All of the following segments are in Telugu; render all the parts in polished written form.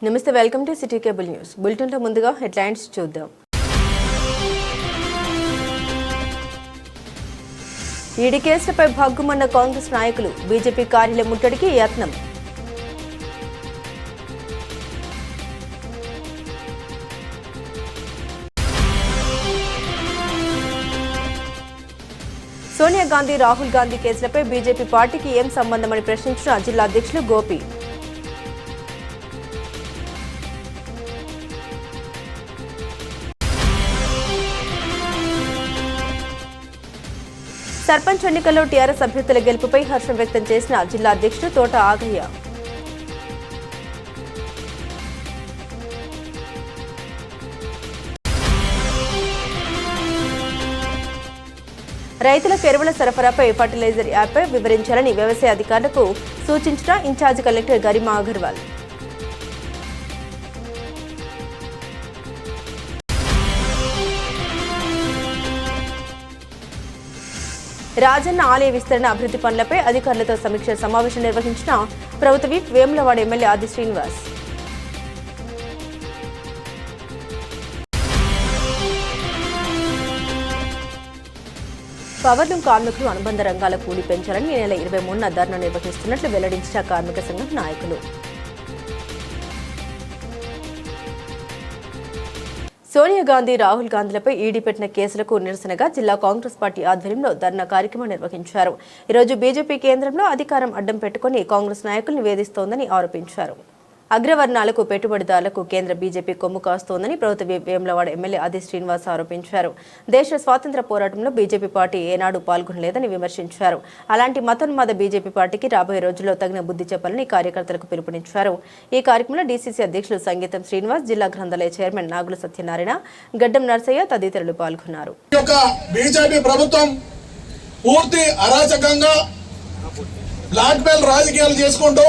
నమస్తే, welcome to city cable news. బులెటిన్లో ముందుగా హెడ్లైన్స్ చూద్దాం. ఈడీ కేసులపై భగ్గుమన్న కాంగ్రెస్ నాయకులు, బీజేపీ కార్యాలయం ముట్టడికి యత్నం. సోనియా గాంధీ, రాహుల్ గాంధీ కేసులపై బీజేపీ పార్టీకి ఏం సంబంధమని ప్రశ్నించిన జిల్లా అధ్యక్షులు గోపి. సర్పంచ్ ఎన్నికల్లో టీఆర్ఎస్ అభ్యర్థుల గెలుపుపై హర్షం వ్యక్తం చేసిన జిల్లా అధ్యక్షుడు తోట ఆగయ్య. రైతులకు ఎరువుల సరఫరాపై ఫర్టిలైజర్ యాప్పై వివరించాలని వ్యవసాయ అధికారులకు సూచించిన ఇన్ఛార్జ్ కలెక్టర్ గరిమా అగర్వాల్. రాజన్న ఆలయ విస్తరణ అభివృద్ధి పనులపై అధికారులతో సమీక్ష సమావేశం నిర్వహించిన ప్రభుత్వ విప్ వేములవాడ ఎమ్మెల్యే ఆది శ్రీనివాస్. పవర్లూమ్ కార్మికులు అనుబంధ రంగాల కూలీ పెంచాలని ఈ నెల 23న ధర్నా నిర్వహిస్తున్నట్లు వెల్లడించిన కార్మిక సంఘం నాయకులు. సోనియా గాంధీ, రాహుల్ గాంధీలపై ఈడీ పెట్టిన కేసులకు నిరసనగా జిల్లా కాంగ్రెస్ పార్టీ ఆధ్వర్యంలో ధర్నా కార్యక్రమం నిర్వహించారు. ఈరోజు బీజేపీ కేంద్రంలో అధికారం అడ్డం పెట్టుకుని కాంగ్రెస్ నాయకులను వేధిస్తోందని ఆరోపించారు. అగ్రవర్ణాలకు, పెట్టుబడిదారులకు కేంద్ర బీజేపీ కొమ్ము కాస్తోందని ప్రభుత్వ వేములవాడ ఎమ్మెల్యే ఆది శ్రీనివాస్ ఆరోపించారు. దేశ స్వాతంత్ర్య పోరాటంలో బీజేపీ పార్టీ ఏనాడు పాల్గొనలేదని విమర్శించారు. అలాంటి మతోన్మాద బీజేపీ పార్టీకి రాబోయే రోజుల్లో తగిన బుద్ధి చెప్పాలని కార్యకర్తలకు పిలుపునిచ్చారు. ఈ కార్యక్రమంలో డీసీసీ అధ్యక్షులు సంగీతం శ్రీనివాస్, జిల్లా గ్రంథాలయ చైర్మన్ నాగుల సత్యనారాయణ, గడ్డం నర్సయ్య తదితరులు పాల్గొన్నారు. బీజేపీ ప్రభుత్వం పూర్తి అరాచకంగా బ్లాక్ మెయిల్ రాజకీయాలు చేసుకుంటూ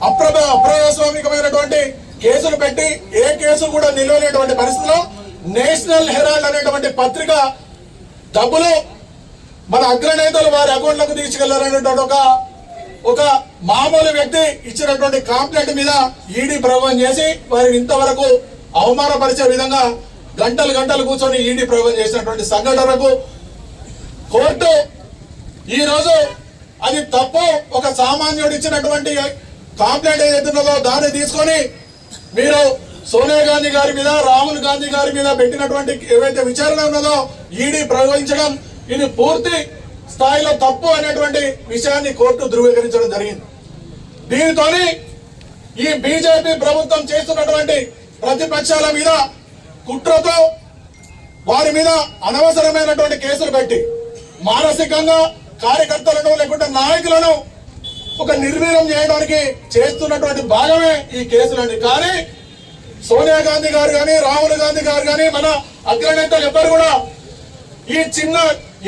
అప్రజాస్వామికమైనటువంటి కేసులు పెట్టి ఏ కేసులు కూడా నిలవలేటువంటి పరిస్థితిలో నేషనల్ హెరాల్డ్ అనేటువంటి పత్రిక డబ్బులు మన అగ్రనేతలు వారి అకౌంట్లకు తీసుకెళ్లారనేటువంటి ఒక మామూలు వ్యక్తి ఇచ్చినటువంటి కంప్లైంట్ మీద ఈడీ ప్రయోగం చేసి వారిని ఇంతవరకు అవమానపరిచే విధంగా గంటలు కూర్చొని ఈడీ ప్రయోగం చేసినటువంటి సంఘటనకు కోర్టు ఈ రోజు అది తప్పు, ఒక సామాన్యుడు ఇచ్చినటువంటి కంప్లైంట్ ఏదైతున్నదో దాన్ని తీసుకొని మీరు సోనియా గాంధీ గారి మీద, రాహుల్ గాంధీ గారి మీద పెట్టినటువంటి ఏవైతే విచారణ ఉన్నదో ఈడీ ప్రయోగించడం ఇది పూర్తి స్థాయిలో తప్పు అనేటువంటి విషయాన్ని కోర్టు ధృవీకరించడం జరిగింది. దీనితో ఈ బీజేపీ ప్రభుత్వం చేస్తున్నటువంటి ప్రతిపక్షాల మీద కుట్రతో వారి మీద అనవసరమైనటువంటి కేసులు పెట్టి మానసికంగా కార్యకర్తలను లేకుంటే నాయకులను ఒక నిర్వీర్యం చేయడానికి చేస్తున్నటువంటి భాగమే ఈ కేసులండి. కానీ సోనియా గాంధీ గారు కానీ, రాహుల్ గాంధీ గారు కానీ, మన అగ్రనేతలు ఎవరు కూడా ఈ చిన్న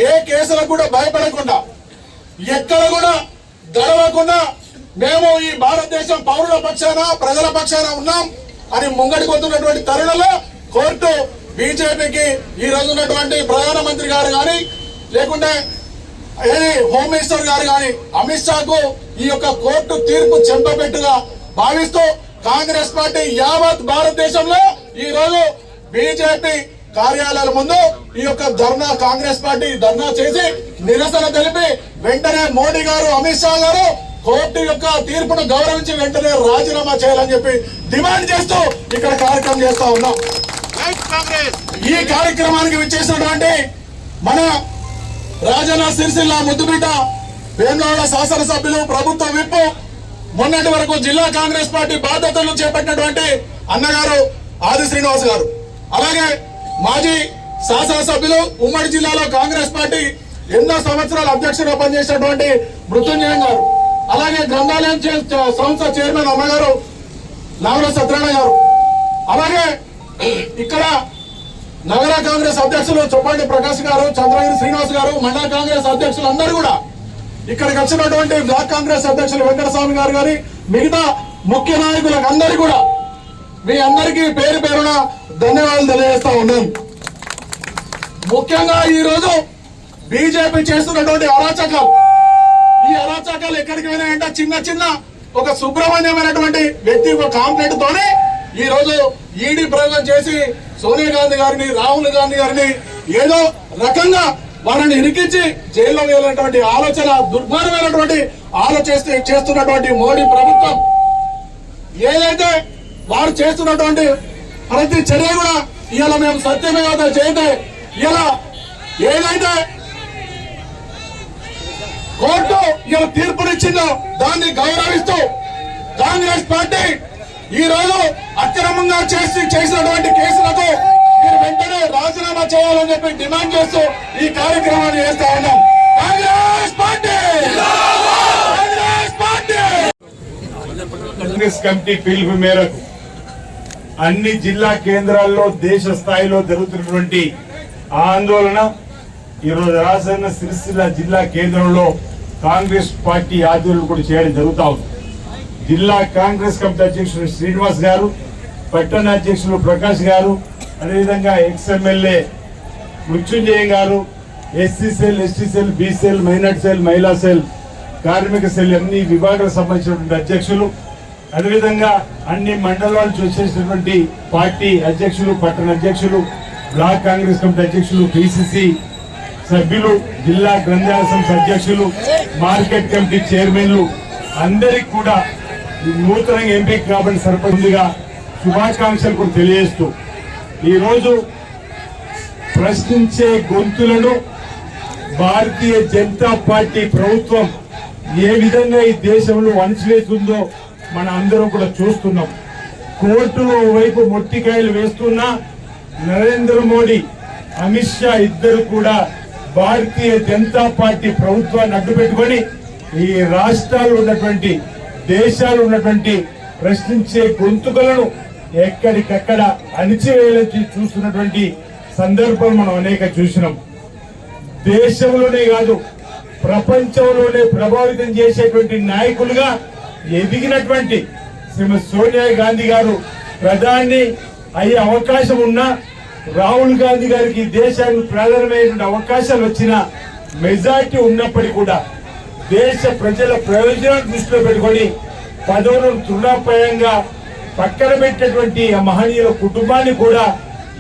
ఏ కేసులకు కూడా భయపడకుండా, ఎక్కడ కూడా గడవకుండా మేము ఈ భారతదేశం పౌరుల పక్షాన, ప్రజల పక్షాన ఉన్నాం అని ముంగడిపోతున్నటువంటి తరుణంలో కోర్టు బీజేపీకి ఈ రోజు ఉన్నటువంటి ప్రధానమంత్రి గారు కానీ, లేకుంటే హోమ్ మినిస్టర్ గారు కానీ అమిత్ షాకు ఈ యొక్క కోర్టు తీర్పు చెంపపెట్టుగా భావిస్తూ కాంగ్రెస్ పార్టీ యావత్ భారతదేశంలో ఈ రోజు బీజేపీ కార్యాలయాల ముందు ఈ యొక్క ధర్నా, కాంగ్రెస్ పార్టీ ధర్నా చేసి నిరసన తెలిపి వెంటనే మోడీ గారు, అమిత్ షా గారు కోర్టు యొక్క తీర్పును గౌరవించి వెంటనే రాజీనామా చేయాలని చెప్పి డిమాండ్ చేస్తూ ఇక్కడ కార్యక్రమం చేస్తా ఉన్నాం. ఈ కార్యక్రమానికి విచ్చేసినటువంటి మన రాజన్న సిరిసిల్ల ముద్దుబిడ్డ వేములవాడ శాసనసభ్యులు, ప్రభుత్వ విప్, మొన్నటి వరకు జిల్లా కాంగ్రెస్ పార్టీ బాధ్యతలు చేపట్టినటువంటి అన్నగారు ఆది శ్రీనివాస్ గారు, అలాగే మాజీ శాసనసభ్యులు, ఉమ్మడి జిల్లాలో కాంగ్రెస్ పార్టీ ఎన్నో సంవత్సరాల అధ్యక్షుడిగా పనిచేసినటువంటి మృత్యుంజయం గారు, అలాగే గ్రంథాలయం సంస్థ చైర్మన్ అమ్మగారు నాగుల సత్యనారాయణ గారు, అలాగే ఇక్కడ నగర కాంగ్రెస్ అధ్యక్షులు చొప్పండి ప్రకాష్ గారు, చంద్రగిరి శ్రీనివాస్ గారు, మండల కాంగ్రెస్ అధ్యక్షులు అందరూ కూడా, ఇక్కడికి వచ్చినటువంటి బ్లాక్ కాంగ్రెస్ అధ్యక్షులు వెంకటస్వామి గారు గారి, మిగతా ముఖ్య నాయకులకు అందరికీ కూడా మీ అందరికీ పేరు పేరున ధన్యవాదాలు తెలియజేస్తా ఉన్నాను. ముఖ్యంగా ఈ రోజు బీజేపీ చేస్తున్నటువంటి అరాచకాలు, ఈ అరాచకాలు ఎక్కడికి వెళ్ళాయంటే చిన్న ఒక సుబ్రహ్మణ్యమైనటువంటి వ్యక్తి ఒక కాంప్లైంట్ తోనే ఈ రోజు ఈడీ ప్రయోగం చేసి సోనియా గాంధీ గారిని, రాహుల్ గాంధీ గారిని ఏదో రకంగా వారిని ఇరికించి జైల్లో వేయాలనేటువంటి ఆలోచన, దుర్మార్గమైనటువంటి ఆలోచన చేస్తున్నటువంటి మోడీ ప్రభుత్వం ఏదైతే వారు చేస్తున్నటువంటి ప్రతి చర్య కూడా ఇవాళ మేము సత్యమేవత చేయతే ఇలా ఏదైతే కోర్టు ఇలా తీర్పునిచ్చిందో దాన్ని గౌరవిస్తూ కాంగ్రెస్ పార్టీ ఈ రోజు అక్రమంగా చేసినటువంటి కేసులకు మీరు వెంటనే రాజీనామా చేయాలని చెప్పి డిమాండ్ చేస్తూ ఈ కార్యక్రమాన్ని చేస్తా ఉన్నాం. Congress party, Congress party. Congress committee పిలుపు మేరకు అన్ని జిల్లా కేంద్రాల్లో దేశ స్థాయిలో జరుగుతున్నటువంటి ఆందోళన ఈరోజు రాజన్న సిరిసిల్ల జిల్లా కేంద్రంలో కాంగ్రెస్ పార్టీ ఆధ్వర్యంలో కూడా చేయడం జరుగుతా ఉంది. జిల్లా కాంగ్రెస్ కమిటీ అధ్యక్షుడు శ్రీనివాస్ గారు, పట్టణ అధ్యక్షులు ప్రకాష్ గారు, అదేవిధంగా ex MLA Mrityunjaya garu, SC cell, ST cell, B cell, minority cell, మహిళా సెల్, కార్మిక సెల్ అన్ని విభాగాలకు సంబంధించినటువంటి అధ్యక్షులు, అదేవిధంగా అన్ని మండలాలు చూసేసినటువంటి పార్టీ అధ్యక్షులు, పట్టణ అధ్యక్షులు, బ్లాక్ కాంగ్రెస్ కమిటీ అధ్యక్షులు, పిసిసి సభ్యులు, జిల్లా గ్రంథాలయ సంస్థ అధ్యక్షులు, మార్కెట్ కమిటీ చైర్మన్లు అందరికి కూడా నూతనంగా ఎంపిక కాబట్టి సరిపడిందిగా శుభాకాంక్షలు కూడా తెలియజేస్తూ ఈరోజు ప్రశ్నించే గొంతులను భారతీయ జనతా పార్టీ ప్రభుత్వం ఏ విధంగా ఈ దేశంలో అణచివేస్తుందో మన అందరం కూడా చూస్తున్నాం. కోర్టులో వైపు మొట్టికాయలు వేస్తున్నా నరేంద్ర మోడీ, అమిత్ షా ఇద్దరు కూడా భారతీయ జనతా పార్టీ ప్రభుత్వాన్ని అడ్డుపెట్టుకొని ఈ రాష్ట్రాలు ఉన్నటువంటి, దేశాలు ఉన్నటువంటి ప్రశ్నించే గొంతుకలను ఎక్కడికక్కడ అణిచివేయాలని చూస్తున్నటువంటి సందర్భం మనం అనేక చూసినాం. దేశంలోనే కాదు ప్రపంచంలోనే ప్రభావితం చేసేటువంటి నాయకులుగా ఎదిగినటువంటి శ్రీమతి సోనియా గాంధీ గారు ప్రధాని అయ్యే అవకాశం ఉన్నా, రాహుల్ గాంధీ గారికి దేశానికి ప్రధానమైనటువంటి అవకాశాలు వచ్చిన మెజార్టీ ఉన్నప్పటికీ కూడా దేశ ప్రజల ప్రయోజనాలను దృష్టిలో పెట్టుకొని పదవులను తృణాప్రాయంగా పక్కన పెట్టినటువంటి ఆ మహనీయుల కుటుంబాన్ని కూడా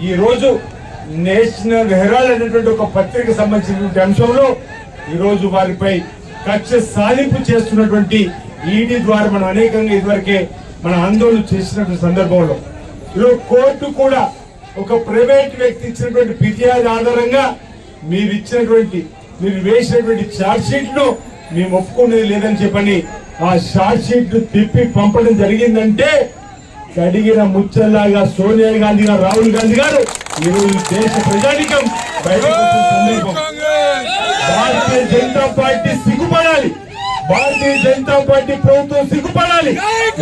ఈ రోజు నేషనల్ హెరాల్డ్ అనేటువంటి ఒక పత్రిక సంబంధించినటువంటి అంశంలో ఈ రోజు వారిపై కక్ష సాధింపు చేస్తున్నటువంటి ఈడీ ద్వారా మనం అనేకంగా ఇదివరకే మన ఆందోళన చేసినటువంటి సందర్భంలో ఈరోజు కోర్టు కూడా ఒక ప్రైవేట్ వ్యక్తి ఇచ్చినటువంటి ఫిర్యాదు ఆధారంగా మీరు వేసినటువంటి ఛార్జ్ షీట్ ను మేము ఒప్పుకునేది లేదని చెప్పని ఆ ఛార్జ్ షీట్ తిప్పి పంపడం జరిగిందంటే కడిగిన ముచ్చల్లాగా సోనియా గాంధీ గారు, రాహుల్ గాంధీ గారు ఈరోజు దేశ ప్రజానికం బయటకు సందర్భం. భారతీయ జనతా పార్టీ సిగ్గుపడాలి, భారతీయ జనతా పార్టీ ప్రభుత్వం సిగ్గుపడాలి.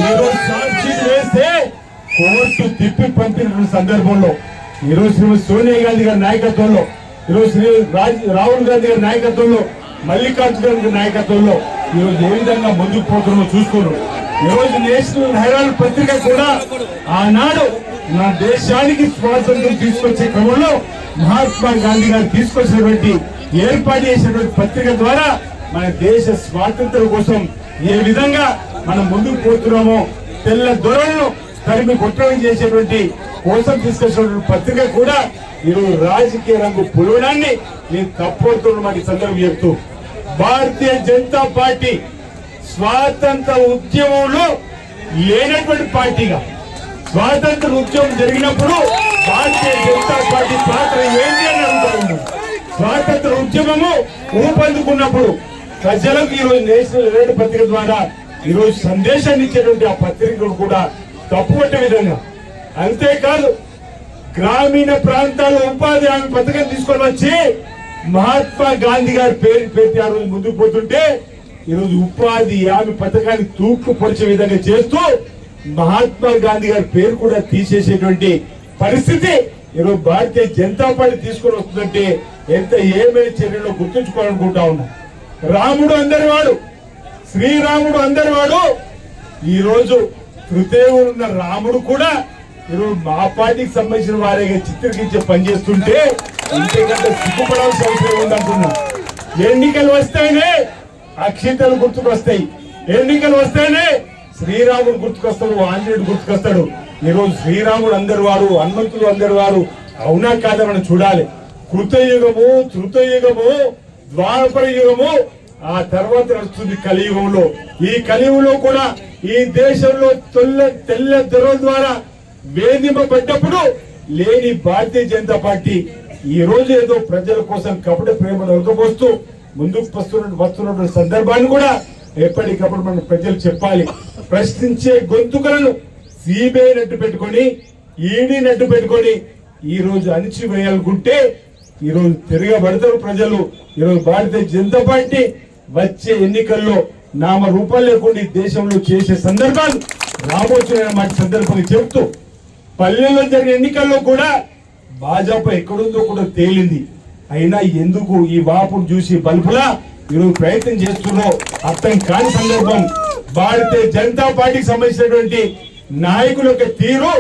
ఈరోజు ఛార్జ్ షీట్ వేస్తే కోర్టు తిప్పి పంపిన సందర్భంలో ఈరోజు శ్రీమతి సోనియా గాంధీ గారి నాయకత్వంలో, ఈరోజు రాహుల్ గాంధీ గారి నాయకత్వంలో, మల్లికార్జున గారి నాయకత్వంలో ఈరోజు ఏ విధంగా ముందుకు పోతున్నామో చూస్తున్నారు. ఈరోజు నేషనల్ హెరాల్డ్ పత్రిక కూడా ఆనాడు నా దేశానికి స్వాతంత్రం తీసుకొచ్చే క్రమంలో మహాత్మా గాంధీ గారు తీసుకొచ్చినటువంటి ఏర్పాటు చేసినటువంటి పత్రిక ద్వారా మన దేశ స్వాతంత్రం కోసం ఏ విధంగా మనం ముందుకు పోతున్నామో, తెల్ల దొరలను తరిమి కొట్టడం చేసేటువంటి కోసం తీసుకొచ్చినటువంటి పత్రిక కూడా ఈరోజు రాజకీయ రంగు పులవడాన్ని నేను తప్పవుతున్నమాట ఈ సందర్భం చెప్తూ, భారతీయ జనతా పార్టీ స్వాతంత్ర ఉద్యమంలో లేనటువంటి పార్టీగా, స్వాతంత్ర ఉద్యమం జరిగినప్పుడు భారతీయ జనతా పార్టీ పాత్ర ఏంటి అని అడుగుతా. స్వాతంత్ర ఉద్యమము ఊపందుకున్నప్పుడు ప్రజలకు ఈరోజు నేషనల్ హెరాల్డ్ పత్రిక ద్వారా ఈరోజు సందేశాన్ని ఇచ్చేటువంటి ఆ పత్రికను కూడా తప్పుపట్టే విధంగా, అంతేకాదు గ్రామీణ ప్రాంతాల్లో ఉపాధి హామీ పథకం తీసుకొని వచ్చి మహాత్మా గాంధీ గారి పేరు పెట్టి ఆ రోజు ముందుకు పోతుంటే ఈరోజు ఉపాధి హామీ పథకాన్ని తూక్కు పొడిచే విధంగా చేస్తూ మహాత్మా గాంధీ గారి పేరు కూడా తీసేసేటువంటి పరిస్థితి ఈరోజు భారతీయ జనతా పార్టీ తీసుకొని వస్తుందంటే ఎంత ఏమైనా చర్యలో గుర్తుంచుకోవాలనుకుంటా ఉన్నా. రాముడు అందరి వాడు, శ్రీరాముడు అందరి వాడు. ఈ రోజు తృతీయుడు ఉన్న రాముడు కూడా ఈరోజు మా పార్టీకి సంబంధించిన వారిగా చిత్రీకరించే పనిచేస్తుంటే ఇంతకంటే సిగ్గుపడాల్సిన అవసరం ఉందంటున్నా. ఎన్నికలు వస్తాయనే అక్షింతలు గుర్తుకొస్తాయి, ఎన్నికలు వస్తాయనే శ్రీరాముడు గుర్తుకొస్తాడు, ఆంజనేయుడు గుర్తుకొస్తాడు. ఈరోజు శ్రీరాముడు అందరి వారు, హనుమంతుడు అందరి వారు అవునా కాదా మనం చూడాలి. కృతయుగము, ధృతయుగము, ద్వాపర యుగము, ఆ తర్వాత నడుస్తుంది కలియుగంలో. ఈ కలియుగంలో కూడా ఈ దేశంలో తెల్ల దొరల ద్వారా వేధింపబడ్డప్పుడు లేని భారతీయ జనతా పార్టీ ఈ రోజు ఏదో ప్రజల కోసం కపట ప్రేమను ఒలకపోస్తూ ముందుకు వస్తున్నటువంటి సందర్భాన్ని కూడా ఎప్పటికప్పుడు మన ప్రజలు చెప్పాలి. ప్రశ్నించే గొంతుకలను సిబిఐ నట్టు పెట్టుకొని, ఈడీ నట్టు పెట్టుకొని ఈ రోజు అణిచివేయాలనుకుంటే ఈ రోజు తిరగబడతారు ప్రజలు. ఈ రోజు భారతీయ జనతా పార్టీ వచ్చే ఎన్నికల్లో నామ రూపాలు లేకుండా ఈ దేశంలో చేసే సందర్భాలు రాబోతున్న మాట సందర్భంగా చెబుతూ, పల్లెల్లో జరిగిన ఎన్నికల్లో కూడా భాజపా ఎక్కడుందో కూడా తేలింది. అయినా ఎందుకు ఈ వాపును చూసి బల్బులా ఈరోజు ప్రయత్నం చేస్తున్నారో అర్థం కాని సందర్భం. భారతీయ జనతా పార్టీకి సంబంధించినటువంటి నాయకుల యొక్క తీరు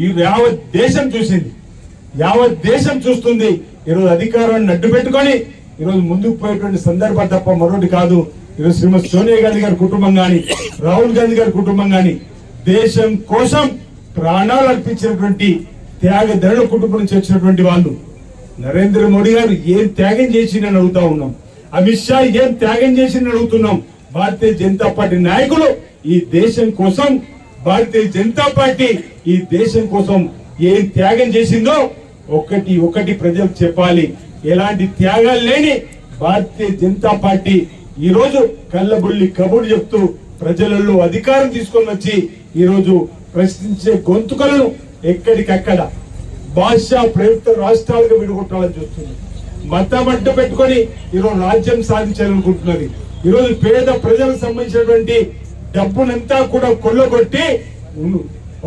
ఈ యావత్ దేశం చూసింది, యావత్ దేశం చూస్తుంది. ఈరోజు అధికారాన్ని అడ్డు పెట్టుకొని ఈరోజు ముందుకు పోయేటువంటి సందర్భం తప్ప మరొకటి కాదు. ఈరోజు శ్రీమతి సోనియా గాంధీ గారి కుటుంబం గాని, రాహుల్ గాంధీ గారి కుటుంబం గాని దేశం కోసం ప్రాణాలు అర్పించినటువంటి త్యాగధనుల కుటుంబం నుంచి వచ్చినటువంటి వాళ్ళు. నరేంద్ర మోడీ గారు ఏం త్యాగం చేసిందని అడుగుతా ఉన్నాం. అమిత్ షా ఏం త్యాగం చేసిందని అడుగుతున్నాం. భారతీయ జనతా పార్టీ నాయకులు ఈ దేశం కోసం, భారతీయ జనతా పార్టీ ఈ దేశం కోసం ఏం త్యాగం చేసిందో ఒకటి ప్రజలకు చెప్పాలి. ఎలాంటి త్యాగాలు లేని భారతీయ జనతా పార్టీ ఈ రోజు కళ్ళబుల్లి కబుర్లు చెప్తూ ప్రజలలో అధికారం తీసుకొని వచ్చి ఈ రోజు ప్రశ్నించే గొంతుకలను ఎక్కడికక్కడ భాషా ప్రయుక్త రాష్ట్రాలుగా విడగొట్టాలని చూస్తుంది. మతం అడ్డు పెట్టుకొని ఈరోజు రాజ్యం సాధించాలనుకుంటున్నది. ఈరోజు పేద ప్రజలకు సంబంధించినటువంటి డబ్బునంతా కూడా కొల్లగొట్టి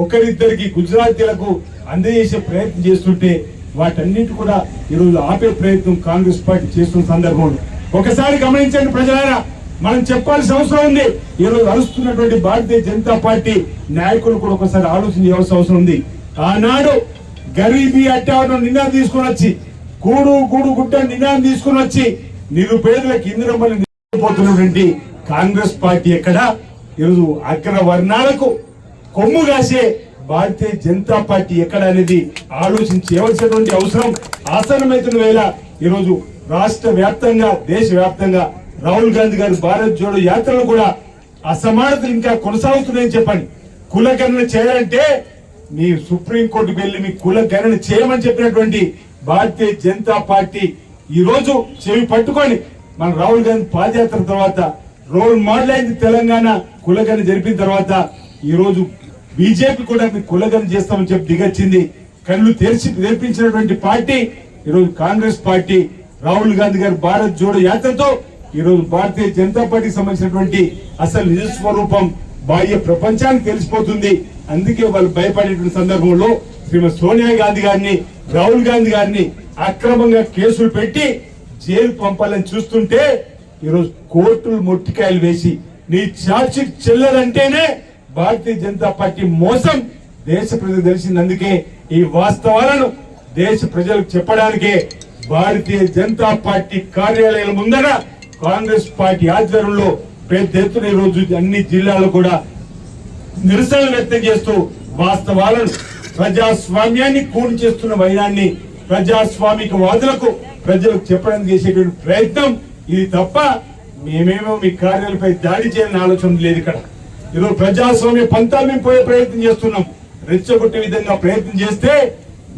ఒకరిద్దరికి గుజరాతీలకు అందజేసే ప్రయత్నం చేస్తుంటే వాటన్నిటి కూడా ఈరోజు ఆపే ప్రయత్నం కాంగ్రెస్ పార్టీ చేస్తున్న సందర్భంలో ఒకసారి గమనించండి ప్రజలారా. మనం చెప్పాల్సిన అవసరం ఉంది. ఈరోజు అరుస్తున్నటువంటి భారతీయ జనతా పార్టీ నాయకులు కూడా ఒకసారి ఆలోచన చేయాల్సిన అవసరం ఉంది. ఆనాడు గరీబీ హఠావో నినాదం తీసుకుని వచ్చి, కూడు గూడు గుడ్డ నినాదం తీసుకుని వచ్చి నిరుపేదలకు ఇందిరమ్మని పోతున్నటువంటి కాంగ్రెస్ పార్టీ ఎక్కడ? ఈరోజు అగ్రవర్ణాలకు కొమ్ము కాసే భారతీయ జనతా పార్టీ ఎక్కడ అనేది ఆలోచించవలసినటువంటి అవసరం ఆసన్నమైతున్న వేళ ఈరోజు రాష్ట్ర వ్యాప్తంగా, దేశ వ్యాప్తంగా రాహుల్ గాంధీ గారి భారత్ జోడో యాత్రలు కూడా అసమానతలు ఇంకా కొనసాగుతున్నాయని చెప్పండి. కులగణన చేయాలంటే మీ సుప్రీంకోర్టుకు వెళ్లి మీ కులగణన చేయమని చెప్పినటువంటి భారతీయ జనతా పార్టీ ఈ రోజు చెవి పట్టుకొని మన రాహుల్ గాంధీ పాదయాత్ర తర్వాత రోల్ మోడల్ అయింది. తెలంగాణ కులగణన జరిపిన తర్వాత ఈ రోజు బీజేపీ కూడా మీ కులగణన చేస్తామని చెప్పి దిగొచ్చింది. కళ్ళు తెరిచి నేర్పించినటువంటి పార్టీ ఈరోజు కాంగ్రెస్ పార్టీ. రాహుల్ గాంధీ గారి భారత్ జోడో యాత్రతో ఈ రోజు భారతీయ జనతా పార్టీకి సంబంధించినటువంటి అసలు నిజ స్వరూపం బాహ్య ప్రపంచానికి తెలిసిపోతుంది. అందుకే వాళ్ళు భయపడేటువంటి సందర్భంలో శ్రీమతి సోనియా గాంధీ గారిని, రాహుల్ గాంధీ గారిని అక్రమంగా కేసులు పెట్టి జైలు పంపాలని చూస్తుంటే ఈరోజు కోర్టులు మొట్టికాయలు వేసి నీ charge sheet చెల్లదంటేనే Bharatiya Janata party మోసం దేశ ప్రజలకు తెలిసింది. అందుకే ఈ వాస్తవాలను దేశ ప్రజలకు చెప్పడానికే భారతీయ జనతా పార్టీ కార్యాలయాల ముందర కాంగ్రెస్ పార్టీ ఆధ్వర్యంలో పెద్ద ఎత్తున ఈ రోజు అన్ని జిల్లాలు కూడా నిరసనలు వ్యక్తం చేస్తూ వాస్తవాలను, ప్రజాస్వామ్యాన్ని కూని చేస్తున్న వైనాన్ని ప్రజాస్వామిక వాదులకు ప్రజలకు చెప్పడానికి చేసేటువంటి ప్రయత్నం ఇది తప్ప మేమేమో మీ కార్యాలపై దాడి చేయాలని ఆలోచన లేదు. ఇక్కడ ఈరోజు ప్రజాస్వామ్య పంతాలు మేము పోయే ప్రయత్నం చేస్తున్నాం. రెచ్చగొట్టే విధంగా ప్రయత్నం చేస్తే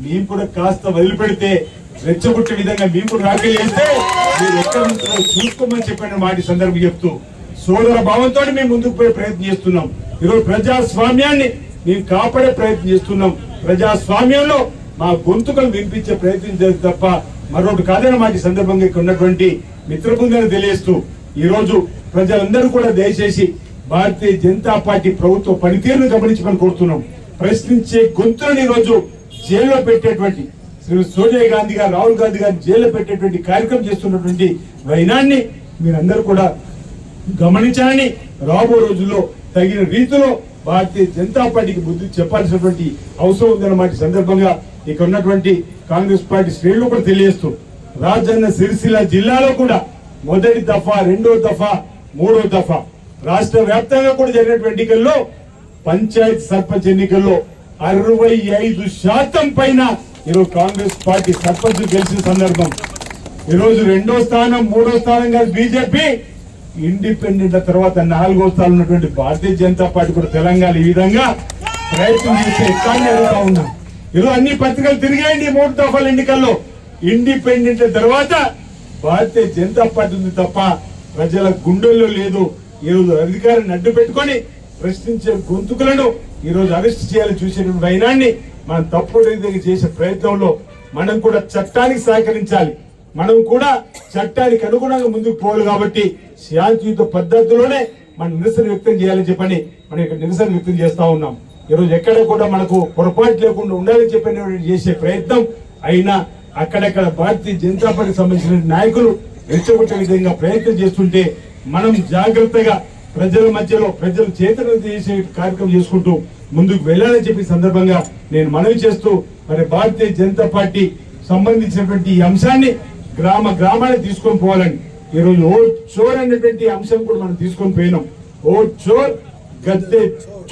మేము కూడా కాస్త వదిలిపెడితే, రెచ్చగొట్టే విధంగా మేము కూడా రాఖీ చేస్తే మీరు ఎక్కడ ఉంటుందో చూసుకోమని చెప్పిన మాట సందర్భం చెప్తూ సోదర భావంతో మేము ముందుకు పోయే ప్రయత్నం చేస్తున్నాం. ఈరోజు ప్రజాస్వామ్యాన్ని మేము కాపాడే ప్రయత్నం చేస్తున్నాం. ప్రజాస్వామ్యంలో మా గొంతుకలు వినిపించే ప్రయత్నం చేస్తే తప్ప మరొకటి కాదన్న మాట సందర్భంగా ఇక్కడ ఉన్నటువంటి మిత్ర బృందాన్ని తెలియజేస్తూ ఈ రోజు ప్రజలందరూ కూడా దయచేసి భారతీయ జనతా పార్టీ ప్రభుత్వ పనితీరును గమనించమని కోరుతున్నాం. ప్రశ్నించే గొంతులను ఈ రోజు జైల్లో పెట్టేటువంటి శ్రీమతి సోనియా గాంధీ గారు, రాహుల్ గాంధీ గారిని జైల్లో పెట్టేటువంటి కార్యక్రమం చేస్తున్నటువంటి వైనాన్ని మీరందరూ కూడా గమనించాలని, రాబో రోజుల్లో తగిన రీతిలో భారతీయ జనతా పార్టీకి బుద్ధి చెప్పాల్సినటువంటి అవసరం ఉందన్నమాట సందర్భంగా ఇక్కడ ఉన్నటువంటి కాంగ్రెస్ పార్టీ శ్రేణులు కూడా తెలియజేస్తూ రాజన్న సిరిసిల్ల జిల్లాలో కూడా మొదటి దఫా, రెండో దఫా, మూడో దఫా రాష్ట్ర వ్యాప్తంగా కూడా జరిగినటువంటి ఎన్నికల్లో పంచాయత్ సర్పంచ్ ఎన్నికల్లో 65% పైన ఈరోజు కాంగ్రెస్ పార్టీ సర్పంచ్ గెలిచిన సందర్భం. ఈరోజు 2వ స్థానం 3వ స్థానం కాదు బీజేపీ, ఇండిపెండెంట్ తర్వాత 4వ స్థానం ఉన్నటువంటి భారతీయ జనతా పార్టీ కూడా తెలంగాణ ఈ విధంగా ప్రయత్నం చేస్తే ఎట్లా అడుగుతా ఉన్నాం. ఈరోజు అన్ని పత్రికలు తిరిగాయండి 3 దఫాల ఎన్నికల్లో. ఇండిపెండెంట్ తర్వాత భారతీయ జనతా పార్టీ ఉంది తప్ప ప్రజల గుండెల్లో లేదు. ఈరోజు అధికారాన్ని అడ్డు పెట్టుకొని ప్రశ్నించే గొంతుకులను ఈరోజు అరెస్ట్ చేయాలని చూసేటువంటి వైనాన్ని మనం తప్పుడు రీతిగా చేసే ప్రయత్నంలో మనం కూడా చట్టానికి సహకరించాలి. మనం కూడా చట్టానికి అనుగుణంగా ముందుకు పోవాలి. కాబట్టి శాంతియుత పద్ధతిలోనే మనం నిరసన వ్యక్తం చేయాలని చెప్పని మనం ఇక్కడ నిరసన వ్యక్తం చేస్తా ఉన్నాం. ఈరోజు ఎక్కడ కూడా మనకు పొరపాటు లేకుండా ఉండాలని చెప్పని చేసే ప్రయత్నం అయినా అక్కడక్కడ భారతీయ జనతా పార్టీకి సంబంధించిన నాయకులు రెచ్చగొట్టే విధంగా ప్రయత్నం చేస్తుంటే మనం జాగ్రత్తగా ప్రజల మధ్యలో ప్రజలు చైతన్యం చేసే కార్యక్రమం చేసుకుంటూ ముందుకు వెళ్ళాలని చెప్పి సందర్భంగా నేను మనవి చేస్తూ మరి భారతీయ జనతా పార్టీ సంబంధించినటువంటి ఈ అంశాన్ని గ్రామానికి తీసుకొని పోవాలని ఈరోజు ఓట్ చోర్ అనేటువంటి అంశం కూడా మనం తీసుకొని పోయినాం. ఓట్ చోర్ గద్దె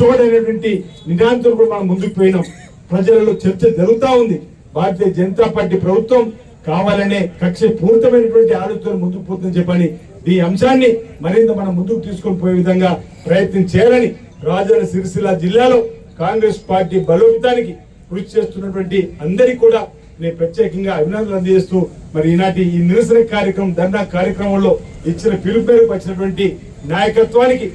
చోర్ అనేటువంటి నినాదంతో కూడా మనం ముందుకు పోయినాం. ప్రజలలో చర్చ జరుగుతా ఉంది. భారతీయ జనతా పార్టీ ప్రభుత్వం కావాలనే కక్ష పూరితమైనటువంటి ఆలోచనలు ముందుకు పోతుందని చెప్పని ఈ అంశాన్ని మరింత మనం ముందుకు తీసుకొని పోయే విధంగా ప్రయత్నం చేయాలని రాజన్న సిరిసిల్ల జిల్లాలో కాంగ్రెస్ పార్టీ బలోపేతానికి కృషి చేస్తున్నటువంటి అందరికీ కూడా నేను ప్రత్యేకంగా అభినందనలు అందజేస్తూ మరి ఈనాటి ఈ నిరసన కార్యక్రమం ధర్నా కార్యక్రమంలో ఇచ్చిన పిలుపు మేరకు వచ్చినటువంటి నాయకత్వానికి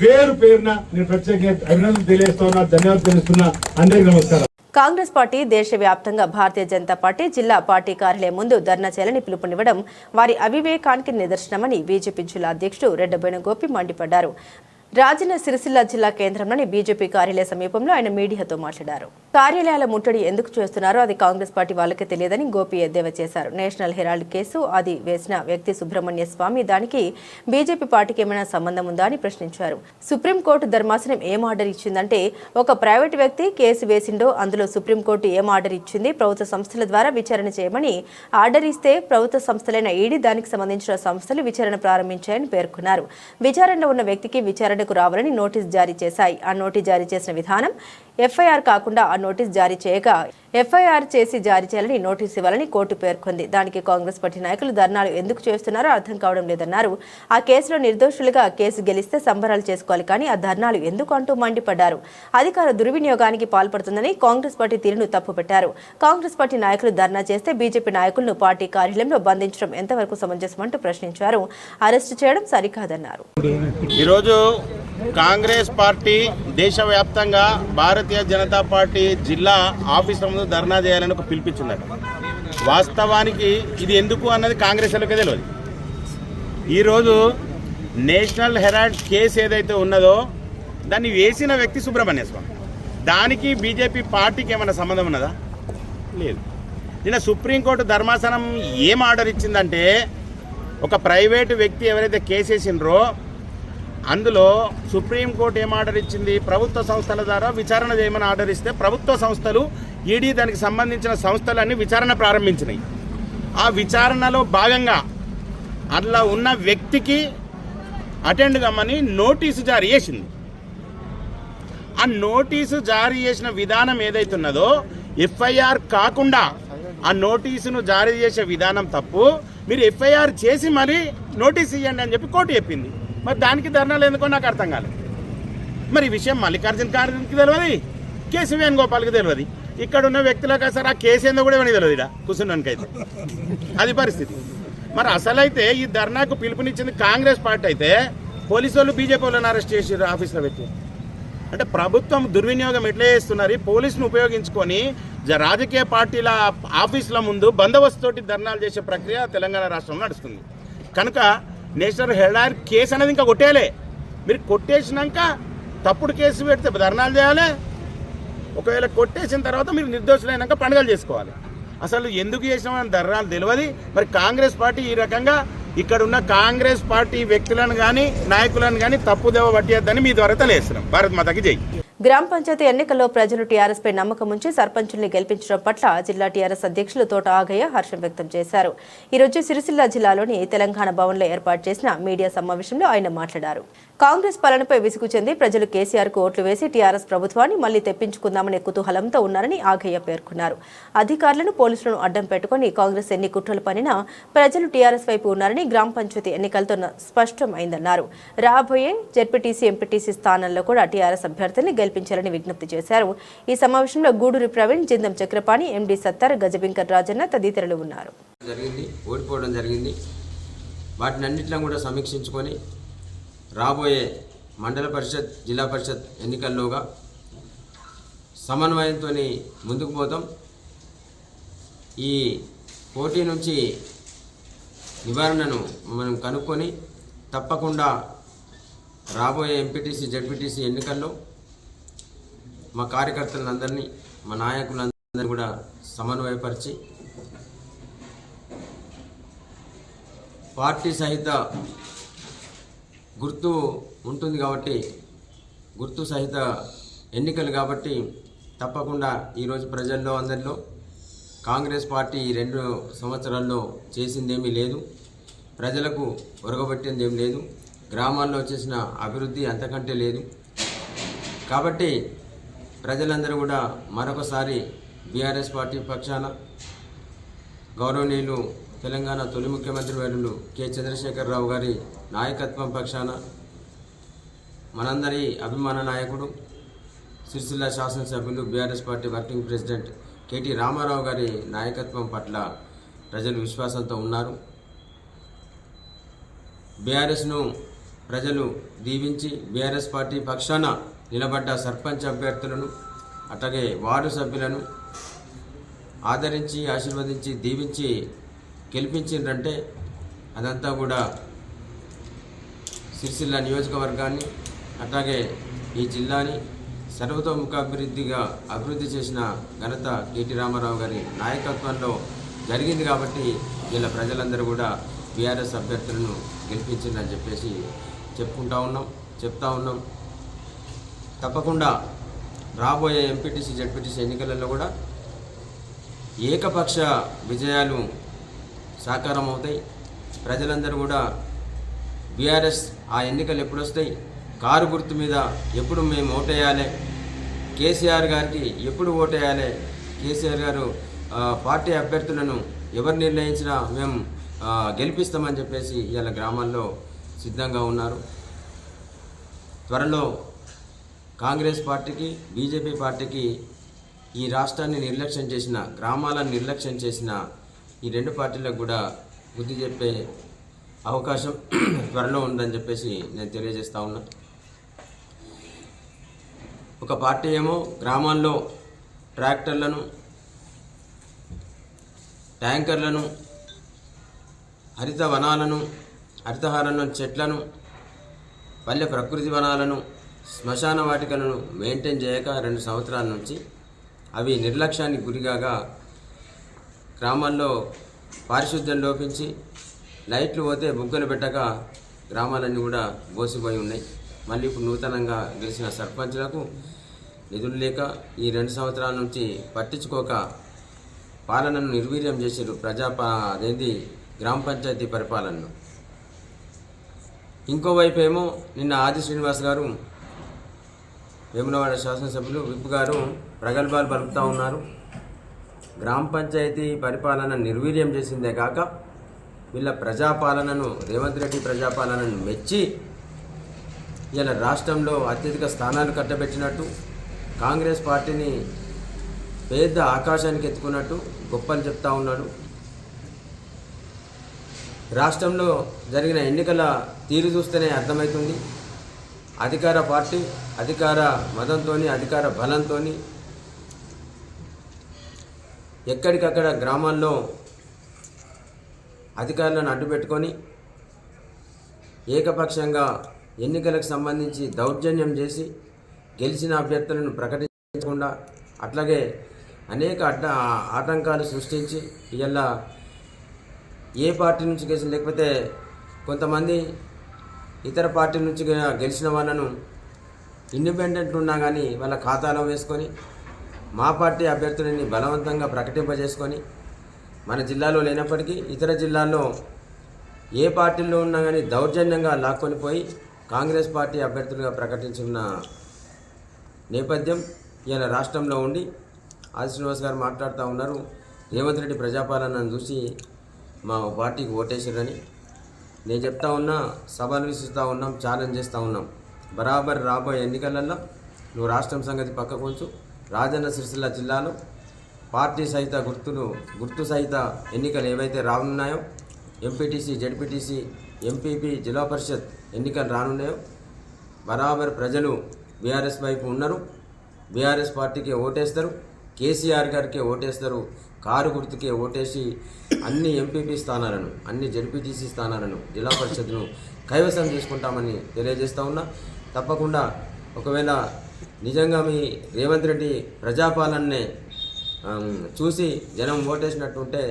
పేరు పేరున నేను ప్రత్యేకంగా అభినందనలు తెలియజేస్తా ఉన్నా. ధన్యవాదాలు తెలుస్తున్నా. అందరికీ నమస్కారం. కాంగ్రెస్ పార్టీ దేశవ్యాప్తంగా భారతీయ జనతా పార్టీ జిల్లా పార్టీ కార్యాలయం ముందు ధర్నా చేయాలని పిలుపునివ్వడం వారి అవివేకానికి నిదర్శనమని బీజేపీ జిల్లా అధ్యక్షుడు రెడ్డబోయిన గోపి మండిపడ్డారు. రాజన్న సిరిసిల్ల జిల్లా కేంద్రంలోని బీజేపీ కార్యాలయ సమీపంలో ఆయన మీడియాతో మాట్లాడారు. కార్యాలయాల ముట్టడి ఎందుకు చేస్తున్నారో అది కాంగ్రెస్ పార్టీ వాళ్ళకే తెలియదని గోపి ఎద్దేవా చేశారు. నేషనల్ హెరాల్డ్ కేసు అది వేసిన వ్యక్తి సుబ్రహ్మణ్య స్వామి, దానికి బీజేపీ పార్టీకి ఏమైనా సంబంధం ఉందా అని ప్రశ్నించారు. సుప్రీంకోర్టు ధర్మాసనం ఏం ఆర్డర్ ఇచ్చిందంటే ఒక ప్రైవేటు వ్యక్తి కేసు వేసిండో అందులో సుప్రీంకోర్టు ఏం ఆర్డర్ ఇచ్చింది, ప్రభుత్వ సంస్థల ద్వారా విచారణ చేయమని ఆర్డర్ ఇస్తే ప్రభుత్వ సంస్థలైన ఈడీ దానికి సంబంధించిన సంస్థలు విచారణ ప్రారంభించాయని పేర్కొన్నారు. విచారణలో ఉన్న వ్యక్తికి విచారణ రావాలని నోటీస్ జారీ చేశాయి. ఆ నోటీస్ జారీ చేసిన విధానం ఎఫ్ఐఆర్ కాకుండా ఆ నోటీస్ జారీ చేయగా ఎఫ్ఐఆర్ చేసి జారీ చేయాలని నోటీస్ ఇవ్వాలని కోర్టు పేర్కొంది. దానికి కాంగ్రెస్ పార్టీ నాయకులు ధర్నాలు ఎందుకు చేస్తున్నారో అర్థం కావడం లేదన్నారు. ఆ కేసులో నిర్దోషులుగా కేసు గెలిస్తే సంబరాలు చేసుకోవాలి, కానీ ఆ ధర్నాలు ఎందుకు అంటూ మండిపడ్డారు. అధికార దుర్వినియోగానికి పాల్పడుతుందని కాంగ్రెస్ పార్టీ తీరును తప్పుపెట్టారు. కాంగ్రెస్ పార్టీ నాయకులు ధర్నా చేస్తే బీజేపీ నాయకులను పార్టీ కార్యాలయంలో బంధించడం ఎంతవరకు సమంజసమంటూ ప్రశ్నించారు. అరెస్టు చేయడం సరికాదన్నారు. ఈరోజు కాంగ్రెస్ పార్టీ దేశవ్యాప్తంగా భారతీయ జనతా పార్టీ జిల్లా ఆఫీసుల ముందు ధర్నా చేయాలని ఒక పిలిపించున్నారు. వాస్తవానికి ఇది ఎందుకు అన్నది కాంగ్రెస్ వాళ్ళకే తెలియదు. ఈరోజు నేషనల్ హెరాల్డ్ కేసు ఏదైతే ఉన్నదో దాన్ని వేసిన వ్యక్తి సుబ్రహ్మణ్య స్వామి, దానికి బీజేపీ పార్టీకి ఏమైనా సంబంధం ఉన్నదా? లేదు. నిన్న సుప్రీంకోర్టు ధర్మాసనం ఏం ఆర్డర్ ఇచ్చిందంటే ఒక ప్రైవేటు వ్యక్తి ఎవరైతే కేసు వేసిండ్రో అందులో సుప్రీంకోర్టు ఏం ఆర్డర్ ఇచ్చింది, ప్రభుత్వ సంస్థల ద్వారా విచారణ చేయమని ఆర్డర్ ఇస్తే ప్రభుత్వ సంస్థలు ఈడీ దానికి సంబంధించిన సంస్థలన్నీ విచారణ ప్రారంభించినాయి. ఆ విచారణలో భాగంగా అందులో ఉన్న వ్యక్తికి అటెండ్ కమ్మని నోటీసు జారీ చేసింది. ఆ నోటీసు జారీ చేసిన విధానం ఏదైతున్నదో ఎఫ్ఐఆర్ కాకుండా ఆ నోటీసును జారీ చేసే విధానం తప్పు. మీరు ఎఫ్ఐఆర్ చేసి మరీ నోటీస్ ఇవ్వండి అని చెప్పి కోర్టు చెప్పింది. మరి దానికి ధర్నాలు ఎందుకో నాకు అర్థం కాలేదు. మరి ఈ విషయం మల్లికార్జున ఖార్గేకి తెలియదు, కేసీ వేణుగోపాల్కి తెలియదు, ఇక్కడ ఉన్న వ్యక్తులకు అసలు ఆ కేసు ఏందో కూడా ఏమని తెలియదు. ఇక్కడ కూర్చున్నానికైతే అది పరిస్థితి. మరి అసలైతే ఈ ధర్నాకు పిలుపునిచ్చింది కాంగ్రెస్ పార్టీ అయితే పోలీసు వాళ్ళు బీజేపీ వాళ్ళని అరెస్ట్ చేసి ఆఫీసులో పెట్టి, అంటే ప్రభుత్వం దుర్వినియోగం ఎట్లా చేస్తున్నారు. పోలీసును ఉపయోగించుకొని రాజకీయ పార్టీల ఆఫీసుల ముందు బందోబస్తుతోటి ధర్నాలు చేసే ప్రక్రియ తెలంగాణ రాష్ట్రంలో నడుస్తుంది. కనుక నేషనల్ హెరాల్డ్ కేసు అనేది ఇంకా కొట్టేయాలి. మీరు కొట్టేసినాక తప్పుడు కేసు పెడితే ధర్నాలు చేయాలి. ఒకవేళ కొట్టేసిన తర్వాత మీరు నిర్దోషులైనాక పండుగలు చేసుకోవాలి. అసలు ఎందుకు చేసినామని ధర్నాలు తెలియదు. మరి కాంగ్రెస్ పార్టీ ఈ రకంగా ఇక్కడ ఉన్న కాంగ్రెస్ పార్టీ వ్యక్తులను కానీ నాయకులను కానీ తప్పుదేవ పట్టేద్దని మీ ద్వారా తెలియజేస్తున్నాం. భారత్ మాతకి జై. గ్రామ పంచాయతీ ఎన్నికల్లో ప్రజలు టీఆర్ఎస్ పై నమ్మకం ఉంచి సర్పంచుల్ని గెలిపించడం పట్ల జిల్లా టీఆర్ఎస్ అధ్యక్షులు తోట ఆగయ్య హర్షం వ్యక్తం చేశారు. ఈ రోజు సిరిసిల్ల జిల్లాలోని తెలంగాణ భవన్లో ఏర్పాటు చేసిన మీడియా సమావేశంలో ఆయన మాట్లాడారు. కాంగ్రెస్ పాలనపై విసుగు చెంది ప్రజలు కేసీఆర్కు ఓట్లు వేసి టీఆర్ఎస్ ప్రభుత్వాన్ని మళ్లీ తెప్పించుకుందామనే కుతూహలంతో ఉన్నారని ఆగయ్య పేర్కొన్నారు. అధికారులను పోలీసులను అడ్డం పెట్టుకుని కాంగ్రెస్ ఎన్ని కుట్రలు పనినా ప్రజలు టీఆర్ఎస్ వైపు ఉన్నారని గ్రామ పంచాయతీ ఎన్నికలతో స్పష్టమైందన్నారు. రాబోయే జెడ్పీటీసీ ఎంపీటీసీ స్థానాల్లో కూడా టీఆర్ఎస్ అభ్యర్థుల్ని గెలిపించాలని విజ్ఞప్తి చేశారు. ఈ సమావేశంలో గూడూరి ప్రవీణ్, జిందం చక్రపాణి, ఎండీ సత్తర్, గజబింకర్ రాజన్న తదితరులు ఉన్నారు. ఓడిపోవడం జరిగింది. వాటిని అన్నింటిలో కూడా సమీక్షించుకొని రాబోయే మండల పరిషత్, జిల్లా పరిషత్ ఎన్నికల్లోగా సమన్వయంతో ముందుకు పోతాం. ఈ పోటీ నుంచి నివారణను మనం కనుక్కొని తప్పకుండా రాబోయే ఎంపీటీసీ, జెడ్పీటీసీ ఎన్నికల్లో మా కార్యకర్తలందరినీ, మా నాయకులందరినీ కూడా సమన్వయపరిచి పార్టీ సహిత గుర్తు ఉంటుంది కాబట్టి, గుర్తు సహిత ఎన్నికలు కాబట్టి తప్పకుండా ఈరోజు ప్రజల్లో అందరిలో కాంగ్రెస్ పార్టీ 2 సంవత్సరాల్లో చేసిందేమీ లేదు, ప్రజలకు ఒరగబెట్టింది ఏం లేదు, గ్రామాల్లో చేసిన అభివృద్ధి అంతకంటే లేదు. కాబట్టి ప్రజలందరూ కూడా మరొకసారి బీఆర్ఎస్ పార్టీ పక్షాన గౌరవనీయులు తెలంగాణ తొలి ముఖ్యమంత్రి వర్యులు కె. చంద్రశేఖరరావు గారి నాయకత్వం పక్షాన, మనందరి అభిమాన నాయకుడు సిరిసిల్ల శాసనసభ్యులు BRS party working president K T. Rama Rao గారి నాయకత్వం పట్ల ప్రజలు విశ్వాసంతో ఉన్నారు. బీఆర్ఎస్ను ప్రజలు దీవించి బీఆర్ఎస్ పార్టీ పక్షాన నిలబడ్డ సర్పంచ్ అభ్యర్థులను, అట్లాగే వార్డు సభ్యులను ఆదరించి, ఆశీర్వదించి, దీవించి గెలిపించిందంటే అదంతా కూడా సిరిసిల్ల నియోజకవర్గాన్ని, అట్లాగే ఈ జిల్లాని సర్వతోముఖ అభివృద్ధి చేసిన ఘనత కె.టి. రామారావు గారి నాయకత్వంలో జరిగింది. కాబట్టి ఇలా ప్రజలందరూ కూడా బీఆర్ఎస్ అభ్యర్థులను గెలిపించిందని చెప్పేసి చెప్తా ఉన్నాం. తప్పకుండా రాబోయే ఎంపీటీసీ, జెడ్పీటీసీ ఎన్నికలలో కూడా ఏకపక్ష విజయాలు సాకారం అవుతాయి. ప్రజలందరూ కూడా బీఆర్ఎస్ ఆ ఎన్నికలు ఎప్పుడు వస్తాయి, కారు గుర్తు మీద ఎప్పుడు మేము ఓటేయాలి, కేసీఆర్ గారికి ఎప్పుడు ఓటేయాలి, కేసీఆర్ గారు పార్టీ అభ్యర్థులను ఎవరు నిర్ణయించినా మేము గెలిపిస్తామని చెప్పేసి ఇలా గ్రామాల్లో సిద్ధంగా ఉన్నారు. త్వరలో కాంగ్రెస్ పార్టీకి, బీజేపీ పార్టీకి ఈ రాష్ట్రాన్ని నిర్లక్ష్యం చేసిన, గ్రామాలను నిర్లక్ష్యం చేసిన ఈ 2 పార్టీలకు కూడా బుద్ధి చెప్పే అవకాశం త్వరలో ఉందని చెప్పేసి నేను తెలియజేస్తా ఉన్నా. ఒక పార్టీ ఏమో గ్రామాల్లో ట్రాక్టర్లను, ట్యాంకర్లను, హరిత వనాలను, హరితహారంలో చెట్లను, పల్లె ప్రకృతి వనాలను, శ్మశాన వాటికలను మెయింటైన్ చేయక 2 సంవత్సరాల నుంచి అవి నిర్లక్ష్యానికి గురిగాగా గ్రామాల్లో పారిశుద్ధ్యం లోపించి లైట్లు పోతే బుగ్గలు పెట్టక గ్రామాలన్నీ కూడా బోసిపోయి ఉన్నాయి. మళ్ళీ ఇప్పుడు నూతనంగా గెలిచిన సర్పంచులకు నిధులు లేక ఈ 2 సంవత్సరాల నుంచి పట్టించుకోక పాలనను నిర్వీర్యం చేశారు. గ్రామ పంచాయతీ పరిపాలనను. ఇంకోవైపు ఏమో నిన్న ఆది శ్రీనివాస్ గారు, వేములవాడ శాసనసభ్యులు విప్ గారు ప్రగల్భాలు పలుకుతూ ఉన్నారు. గ్రామ పంచాయతీ పరిపాలన నిర్వీర్యం చేసిందే కాక వీళ్ళ ప్రజాపాలనను, రేవంత్ రెడ్డి ప్రజాపాలనను మెచ్చి ఇలా రాష్ట్రంలో అత్యధిక స్థానాలు కట్టబెట్టినట్టు, కాంగ్రెస్ పార్టీని పెద్ద ఆకాశానికి ఎత్తుకున్నట్టు గొప్పలు చెప్తా ఉన్నాడు. రాష్ట్రంలో జరిగిన ఎన్నికల తీరు చూస్తేనే అర్థమవుతుంది. అధికార పార్టీ అధికార మదంతో, అధికార బలంతో ఎక్కడికక్కడ గ్రామాల్లో అధికారులను అడ్డుపెట్టుకొని ఏకపక్షంగా ఎన్నికలకు సంబంధించి దౌర్జన్యం చేసి గెలిచిన అభ్యర్థులను ప్రకటించకుండా, అట్లాగే అనేక ఆటంకాలు సృష్టించి ఇలా ఏ పార్టీ నుంచి గెలిచిన, లేకపోతే కొంతమంది ఇతర పార్టీ నుంచి గెలిచిన వాళ్ళను ఇండిపెండెంట్ ఉన్నా కానీ వాళ్ళ ఖాతాలో వేసుకొని మా పార్టీ అభ్యర్థులని బలవంతంగా ప్రకటింపజేసుకొని మన జిల్లాలో లేనప్పటికీ ఇతర జిల్లాల్లో ఏ పార్టీల్లో ఉన్నా కానీ దౌర్జన్యంగా లాక్కొని పోయి కాంగ్రెస్ పార్టీ అభ్యర్థులుగా ప్రకటించిన నేపథ్యం ఇలా రాష్ట్రంలో ఉండి ఆది శ్రీనివాస్ గారు మాట్లాడుతూ ఉన్నారు, రేవంత్ రెడ్డి ప్రజాపాలనను చూసి మా పార్టీకి ఓటేసారని. నేను చెప్తా ఉన్నా, సవాల్ విసురుతూ ఉన్నాం, ఛాలెంజ్ చేస్తూ ఉన్నాం. బరాబర్ రాబోయే ఎన్నికలలో నువ్వు రాష్ట్రం సంగతి పక్కకు ఉంచు, రాజన్న సిరిసిల్ల జిల్లాలో పార్టీ సహిత గుర్తు సహిత ఎన్నికలు ఏవైతే రానున్నాయో, ఎంపీటీసీ, జడ్పీటీసీ, ఎంపీపీ, జిల్లా పరిషత్ ఎన్నికలు రానున్నాయో బరాబర్ ప్రజలు బీఆర్ఎస్ వైపు ఉన్నారు. బీఆర్ఎస్ పార్టీకి ఓటేస్తారు, కేసీఆర్ గారికి ఓటేస్తారు. కారు గుర్తుకే ఓటేసి అన్ని ఎంపీపీ స్థానాలను, అన్ని జడ్పీటీసీ స్థానాలను, జిల్లా పరిషత్ను కైవసం చేసుకుంటామని తెలియజేస్తూ ఉన్నా. తప్పకుండా ఒకవేళ నిజంగా మీ రేవంత్ రెడ్డి ప్రజాపాలననే చూసి జనం ఓటేసినట్టుంటే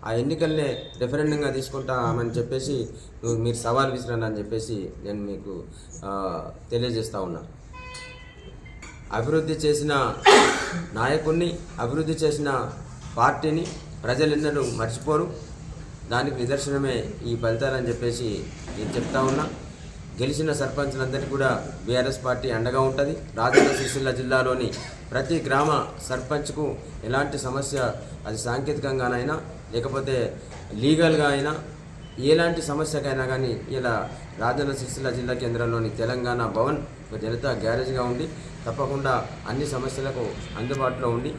ఆ ఎన్నికల్నే రెఫరెండంగా తీసుకుంటామని చెప్పేసి మీరు సవాల్ విసిరండి అని చెప్పేసి నేను మీకు తెలియజేస్తూ ఉన్నా. అభివృద్ధి చేసిన నాయకుడిని, అభివృద్ధి చేసిన పార్టీని ప్రజలెన్నడూ మర్చిపోరు. దానికి నిదర్శనమే ఈ ఫలితాలని చెప్పేసి నేను చెప్తా ఉన్నా. గెలిచిన సర్పంచ్లందరికీ కూడా బీఆర్ఎస్ పార్టీ అండగా ఉంటుంది. రాజన్న సిరిసిల్ల జిల్లాలోని ప్రతి గ్రామ సర్పంచ్కు ఎలాంటి సమస్య, అది సాంకేతికంగానైనా లేకపోతే లీగల్గా అయినా ఎలాంటి సమస్యకైనా కానీ ఇలా రాజన్న సిరిసిల్ల జిల్లా కేంద్రంలోని తెలంగాణ భవన్ ఒక జనతా గ్యారేజ్గా ఉండి తప్పకుండా అన్ని సమస్యలకు అందుబాటులో ఉండి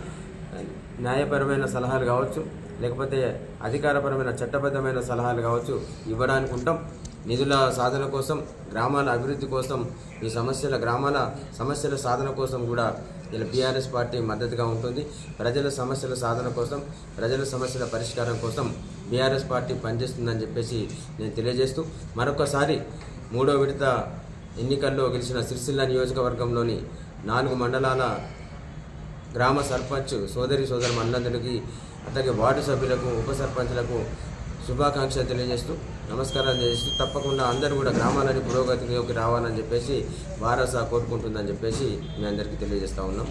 న్యాయపరమైన సలహాలు కావచ్చు, లేకపోతే అధికారపరమైన చట్టబద్ధమైన సలహాలు కావచ్చు ఇవ్వడానికి ఉంటాం. నిధుల సాధన కోసం, గ్రామాల అభివృద్ధి కోసం, ఈ గ్రామాల సమస్యల సాధన కోసం కూడా ఇలా బీఆర్ఎస్ పార్టీ మద్దతుగా ఉంటుంది. ప్రజల సమస్యల సాధన కోసం, ప్రజల సమస్యల పరిష్కారం కోసం బీఆర్ఎస్ పార్టీ పనిచేస్తుందని చెప్పేసి నేను తెలియజేస్తూ, మరొకసారి 3వ విడత ఎన్నికల్లో గెలిచిన సిరిసిల్ల నియోజకవర్గంలోని 4 మండలాల గ్రామ సర్పంచ్ సోదరి మండలందరికీ, అలాగే వార్డు సభ్యులకు, ఉప సర్పంచ్లకు శుభాకాంక్షలు తెలియజేస్తూ నమస్కారాలు చేస్తూ తప్పకుండా అందరూ కూడా గ్రామాలని పురోగతిలోకి రావాలని చెప్పేసి భారస కోరుకుంటుందని చెప్పేసి మీ అందరికీ తెలియజేస్తూ ఉన్నాం.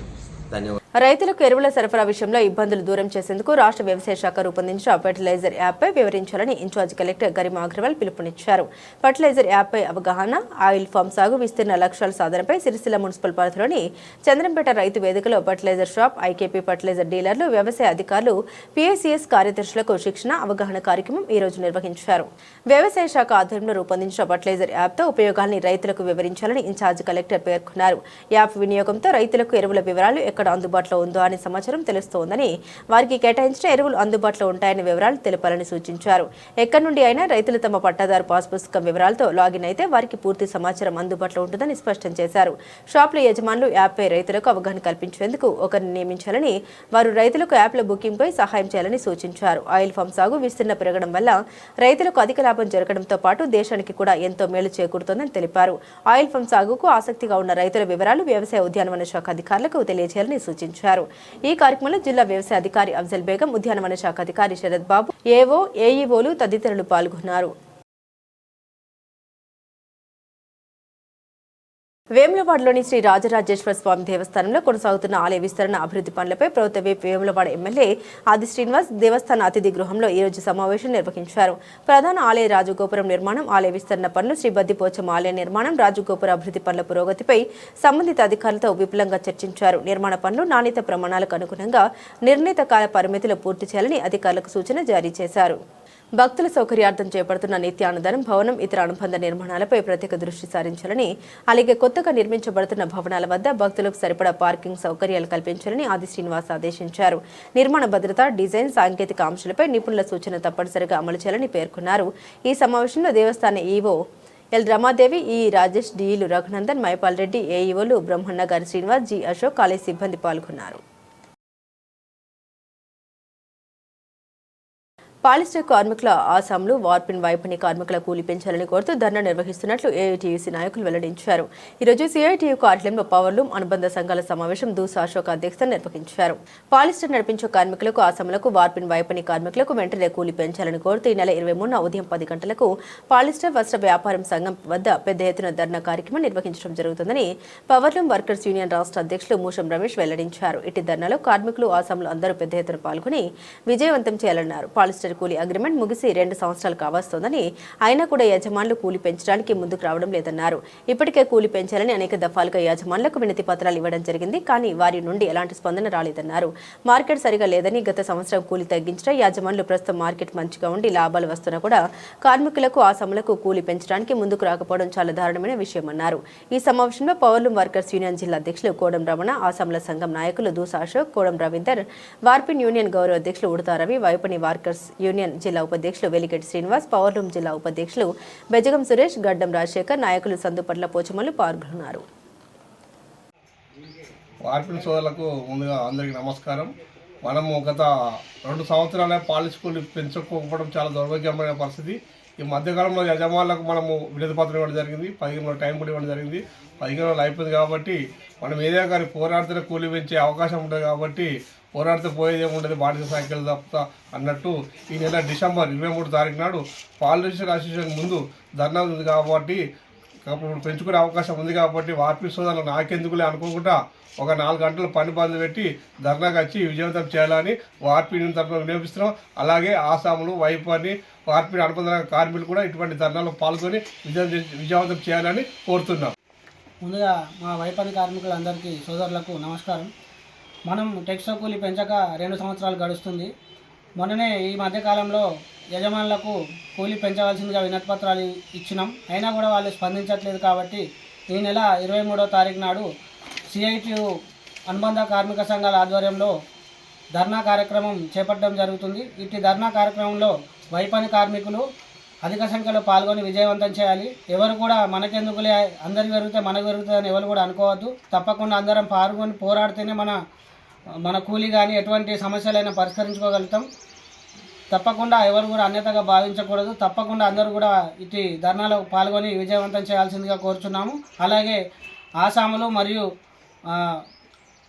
ధన్యవాదాలు. రైతులకు ఎరువుల సరఫరా విషయంలో ఇబ్బందులు దూరం చేసేందుకు రాష్ట్ర వ్యవసాయ శాఖ రూపొందించిన ఫెర్టిలైజర్ యాప్పై వివరించాలని ఇన్ఛార్జ్ కలెక్టర్ గరిమా అగర్వాల్ పిలుపునిచ్చారు. ఫెర్టిలైజర్ యాప్పై అవగాహన, ఆయిల్ ఫామ్ సాగు విస్తీర్ణ లక్ష్యాల సాధనపై సిరిసిల్ల మున్సిపల్ పరిధిలోని చంద్రంపేట రైతు వేదికలో ఫెర్టిలైజర్ షాప్, ఐకేపీ ఫెర్టిలైజర్ డీలర్లు, వ్యవసాయ అధికారులు, పీఐసీఎస్ కార్యదర్శులకు శిక్షణ, అవగాహన కార్యక్రమం ఈ రోజు నిర్వహించారు. వ్యవసాయ శాఖ ఆధ్వర్యంలో రూపొందించిన ఫెర్టిలైజర్ యాప్తో ఉపయోగాల్ని రైతులకు వివరించాలని ఇన్ఛార్జ్ కలెక్టర్ పేర్కొన్నారు. యాప్ వినియోగంతో రైతులకు ఎరువుల వివరాలు ఎక్కడ అందుబాటులో ఉందో అనే సమాచారం తెలుస్తోందని, వారికి కేటాయించిన ఎరువులు అందుబాటులో ఉంటాయనే వివరాలు తెలపాలని సూచించారు. ఎక్కడి నుండి అయినా రైతులు తమ పట్టాదారు పాస్ పుస్తకం వివరాలతో లాగిన్ అయితే వారికి పూర్తి సమాచారం అందుబాటులో ఉంటుందని స్పష్టం చేశారు. షాపుల యజమానులు యాప్పై రైతులకు అవగాహన కల్పించేందుకు ఒకరిని నియమించాలని, వారు రైతులకు యాప్ల బుకింగ్పై సహాయం చేయాలని సూచించారు. ఆయిల్ ఫామ్ సాగు విస్తీర్ణ పెరగడం వల్ల రైతులకు అధిక లాభం జరగడంతో పాటు దేశానికి కూడా ఎంతో మేలు చేకూరుతోందని తెలిపారు. ఆయిల్ ఫామ్ సాగుకు ఆసక్తిగా ఉన్న రైతుల వివరాలు వ్యవసాయ ఉద్యానవన శాఖ అధికారులకు తెలియజేయాలని సూచించారు. ఈ కార్యక్రమంలో జిల్లా వ్యవసాయ అధికారి అఫ్జల్ బేగం, ఉద్యానవన శాఖ అధికారి శరత్ బాబు, ఏవో, ఏఈఓలు తదితరులు పాల్గొన్నారు. వేములవాడలోని శ్రీ రాజరాజేశ్వర స్వామి దేవస్థానంలో కొనసాగుతున్న ఆలయ విస్తరణ అభివృద్ధి పనులపై ప్రభుత్వ విప్ వేములవాడ ఎమ్మెల్యే ఆది శ్రీనివాస్ దేవస్థాన అతిథి గృహంలో ఈ రోజు సమావేశం నిర్వహించారు. ప్రధాన ఆలయ రాజగోపురం నిర్మాణం, ఆలయ విస్తరణ పనులు, శ్రీ బద్దిపోచమ్మ ఆలయ నిర్మాణం, రాజగోపుర అభివృద్ధి పనుల పురోగతిపై సంబంధిత అధికారులతో విపులంగా చర్చించారు. నిర్మాణ పనులు నాణ్యత ప్రమాణాలకు అనుగుణంగా నిర్ణీత కాల పరిమితిలో పూర్తి చేయాలని అధికారులకు సూచన జారీ చేశారు. భక్తుల సౌకర్యార్థం చేపడుతున్న నిత్యాన్నదానం భవనం, ఇతర అనుబంధ నిర్మాణాలపై ప్రత్యేక దృష్టి సారించాలని, అలాగే కొత్తగా నిర్మించబడుతున్న భవనాల వద్ద భక్తులకు సరిపడా పార్కింగ్ సౌకర్యాలు కల్పించాలని ఆది శ్రీనివాస్ ఆదేశించారు. నిర్మాణ భద్రత, డిజైన్, సాంకేతిక అంశాలపై నిపుణుల సూచన తప్పనిసరిగా అమలు చేయాలని పేర్కొన్నారు. ఈ సమావేశంలో దేవస్థాన ఈవో ఎల్ రమాదేవి, ఈ రాజేష్, డిఈలు రఘునందన్, మైపాల్ రెడ్డి, ఏఈఓలు బ్రహ్మన్న గారి శ్రీనివాస్, జి అశోక్, కాలేజ్ సిబ్బంది పాల్గొన్నారు. పాలిస్టర్ కార్మికుల ఆసాంలు వార్పిన్ వైపని కార్మికుల కూలీ పెంచాలని కోరుతూ ధర్నా నిర్వహిస్తున్నట్లు ఏఐటీయూసీ నాయకులు వెల్లడించారు. ఈరోజు సిఐటియు కార్యాలయంలో పవర్లూమ్ అనుబంధ సంఘాల సమావేశం దూస అశోక్ అధ్యక్షతన నిర్వహించారు. పాలిస్టర్ నడిపించే కార్మికులకు, ఆసాంలకు, వార్పిన్ వైపని కార్మికులకు వెంటనే కూలీ పెంచాలని కోరుతూ ఈ నెల 23న ఉదయం 10 గంటలకు పాలిస్టర్ వస్త్ర వ్యాపారం సంఘం వద్ద పెద్ద ఎత్తున ధర్నా కార్యక్రమం నిర్వహించడం జరుగుతుందని పవర్లూమ్ వర్కర్స్ యూనియన్ రాష్ట్ర అధ్యక్షులు మూషం రమేష్ వెల్లడించారు. ఇటు ధర్నాలో కార్మికులు, ఆసాంలు అందరూ పెద్ద ఎత్తున పాల్గొని విజయవంతం చేయాలన్నారు. పాలిస్టర్ పాలిస్టర్ కూలీ అగ్రిమెంట్ ముగిసి 2 సంవత్సరాలు కావస్తోందని అయినా కూడా యజమానులు కూలీ పెంచడానికి ముందుకు రావడం లేదన్నారు. ఇప్పటికే కూలీ పెంచాలని అనేక దఫాలుగా యజమానులకు వినతి పత్రాలు ఇవ్వడం జరిగింది, కానీ వారి నుండి ఎలాంటి స్పందన రాలేదన్నారు. మార్కెట్ సరిగా లేదని గత సంవత్సరం కూలీ తగ్గించడం, యజమానులు ప్రస్తుతం మార్కెట్ మంచిగా ఉండి లాభాలు వస్తున్నా కూడా కార్మికులకు ఆసాములకు కూలీ పెంచడానికి ముందుకు రాకపోవడం చాలా దారుణమైన విషయమన్నారు. ఈ సమావేశంలో పవర్లూమ్ వర్కర్స్ యూనియన్ జిల్లా అధ్యక్షులు కోడం రమణ, ఆసాముల సంఘం నాయకులు దూసా అశోక్, కోడం రవీందర్, వార్పిన్ యూనియన్ గౌరవ అధ్యక్షులు ఉడతా రవి, వైపని వర్కర్స్ యూనియన్ జిల్లా ఉపాధ్యక్షులు వెలిగెట్టి శ్రీనివాస్, పవర్లూమ్ జిల్లా ఉపాధ్యక్షులు బెజగం సురేష్, గడ్డం రాజశేఖర్, నాయకులు సందుపట్ల పోచమల్లు పాల్గొన్నారు. వార్పిన్ సోదరులకు ముందుగా అందరికీ నమస్కారం. మనము గత 2 సంవత్సరాలే పాలిష్ కూలీ పెంచుకోకపోవడం చాలా దౌర్భాగ్యమైన పరిస్థితి. ఈ మధ్యకాలంలో యజమానులకు మనము వినతి పత్రం ఇవ్వడం జరిగింది, 15 రోజుల టైం కూడా ఇవ్వడం జరిగింది. 15 రోజులు అయిపోయింది కాబట్టి మనం ఏదైనా కానీ పోరాడితే కూలీ పెంచే అవకాశం ఉంటుంది కాబట్టి పోరాడితే పోయేది ఏముండదు, బానిస సైకిల్ తప్పుతా అన్నట్టు ఈ నెల డిసెంబర్ 23 తారీఖు నాడు పాలిస్టర్ అసోసియేషన్ ముందు ధర్నా ఉంది కాబట్టి ఇప్పుడు పెంచుకునే అవకాశం ఉంది కాబట్టి వార్పిన్ సోదరులు నాకెందుకులే అనుకోకుండా ఒక 4 గంటలు పని బంద్ పెట్టి ధర్నాకు వచ్చి విజయవంతం చేయాలని వార్పిన్ తరఫున వినియోగిస్తున్నాం. అలాగే ఆసాములు, వైపని, వార్పిన్ అనుబంధ కార్మికులు కూడా ఇటువంటి ధర్నాలో పాల్గొని విజయవంతం చేయాలని కోరుతున్నాం. ముందుగా మా వైపని కార్మికులందరికీ సోదరులకు నమస్కారం. మనం టెక్స్టైల్ కూలీ పెంచక 2 సంవత్సరాలు గడుస్తుంది. మొన్ననే ఈ మధ్యకాలంలో యజమానులకు కూలీ పెంచవలసిందిగా వినతి పత్రాలు ఇచ్చినాం, అయినా కూడా వాళ్ళు స్పందించట్లేదు. కాబట్టి ఈ నెల 23వ తారీఖు నాడు CITU అనుబంధ కార్మిక సంఘాల ఆధ్వర్యంలో ధర్నా కార్యక్రమం చేపట్టడం జరుగుతుంది. ఇట్టి ధర్నా కార్యక్రమంలో వైపని కార్మికులు అధిక సంఖ్యలో పాల్గొని విజయవంతం చేయాలి. ఎవరు కూడా మనకెందుకులే, అందరికి పెరిగితే మనకు పెరుగుతుందని ఎవరు కూడా అనుకోవద్దు. తప్పకుండా అందరం పాల్గొని పోరాడితేనే మన కూలీ కానీ ఎటువంటి సమస్యలైనా పరిష్కరించుకోగలుగుతాం. తప్పకుండా ఎవరు కూడా అన్యతగా భావించకూడదు. తప్పకుండా అందరూ కూడా ఇటు ధర్నాలో పాల్గొని విజయవంతం చేయాల్సిందిగా కోరుచున్నాము. అలాగే ఆసాములు మరియు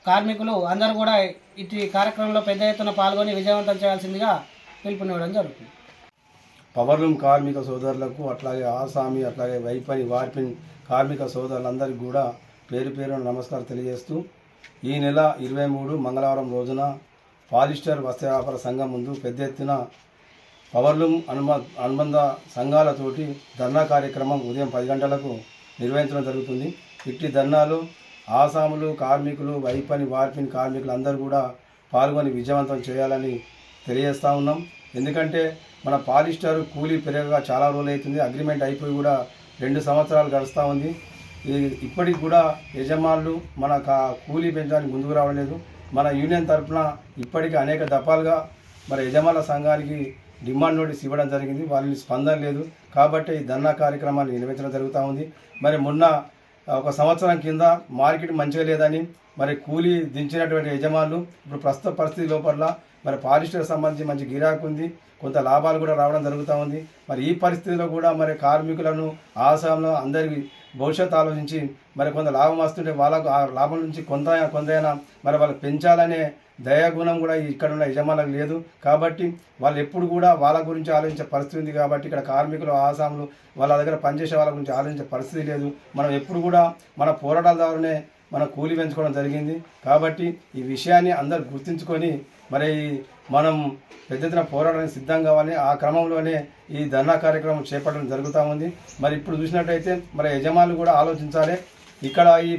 కార్మికులు అందరూ కూడా ఇటు కార్యక్రమంలో పెద్ద ఎత్తున పాల్గొని విజయవంతం చేయాల్సిందిగా పిలుపునివ్వడం జరుగుతుంది. పవర్లూమ్ కార్మిక సోదరులకు, అట్లాగే ఆసామి, అట్లాగే వైపని, వార్పిన్ కార్మిక సోదరులందరికీ కూడా పేరు పేరున నమస్కారం తెలియజేస్తూ, ఈ నెల 23 మంగళవారం రోజున పాలిస్టర్ వస్త్ర వ్యాపార సంఘం ముందు పెద్ద ఎత్తున పవర్లూమ్ అనుబంధ సంఘాలతోటి ధర్నా కార్యక్రమం ఉదయం 10 గంటలకు నిర్వహించడం జరుగుతుంది. ఇట్టి ధర్నాలు ఆసాములు, కార్మికులు, వైపని, వార్పిన్ కార్మికులు అందరూ కూడా పాల్గొని విజయవంతం చేయాలని తెలియజేస్తూ ఉన్నాం. ఎందుకంటే మన పాలిస్టర్ కూలీ పెరగగా చాలా రోజులు అవుతుంది. అగ్రిమెంట్ అయిపోయి కూడా 2 సంవత్సరాలు గడుస్తూ ఉంది. ఇప్పటికి కూడా యజమానులు మన కూలీ పెంచడానికి ముందుకు రావలేదు. మన యూనియన్ తరఫున ఇప్పటికీ అనేక దఫాలుగా మరి యజమానుల సంఘానికి డిమాండ్ నోటీస్ ఇవ్వడం జరిగింది, వాళ్ళని స్పందన లేదు. కాబట్టి ఈ ధర్నా కార్యక్రమాన్ని నిర్వహించడం జరుగుతూ ఉంది. మరి మొన్న 1 సంవత్సరం కింద మార్కెట్ మంచిగా లేదని మరి కూలీ దించినటువంటి యజమానులు ఇప్పుడు ప్రస్తుత పరిస్థితి లోపల మరి పాలిస్టర్ సంబంధించి మంచి గిరాకు ఉంది, కొంత లాభాలు కూడా రావడం జరుగుతూ ఉంది. మరి ఈ పరిస్థితిలో కూడా మరి కార్మికులను, ఆసాంలో అందరికీ భవిష్యత్తు ఆలోచించి మరి కొంత లాభం వస్తుంటే వాళ్ళకు ఆ లాభం నుంచి కొంతైనా మరి వాళ్ళకి పెంచాలనే దయాగుణం కూడా ఇక్కడ ఉన్న యజమానులకు లేదు. కాబట్టి వాళ్ళు ఎప్పుడు కూడా వాళ్ళ గురించి ఆలోచించే పరిస్థితి ఉంది. కాబట్టి ఇక్కడ కార్మికులు, ఆసాములు వాళ్ళ దగ్గర పనిచేసే వాళ్ళ గురించి ఆలోచించే పరిస్థితి లేదు. మనం ఎప్పుడు కూడా మన పోరాటాల ద్వారానే మన కూలీ పెంచుకోవడం జరిగింది. కాబట్టి ఈ విషయాన్ని అందరూ గుర్తుంచుకొని మరి మనం పెద్ద ఎత్తున పోరాటానికి సిద్ధం కావాలి. ఆ క్రమంలోనే ఈ ధర్నా కార్యక్రమం చేపట్టడం జరుగుతూ ఉంది. మరి ఇప్పుడు చూసినట్టయితే మరి యజమానులు కూడా ఆలోచించాలి. ఇక్కడ ఈ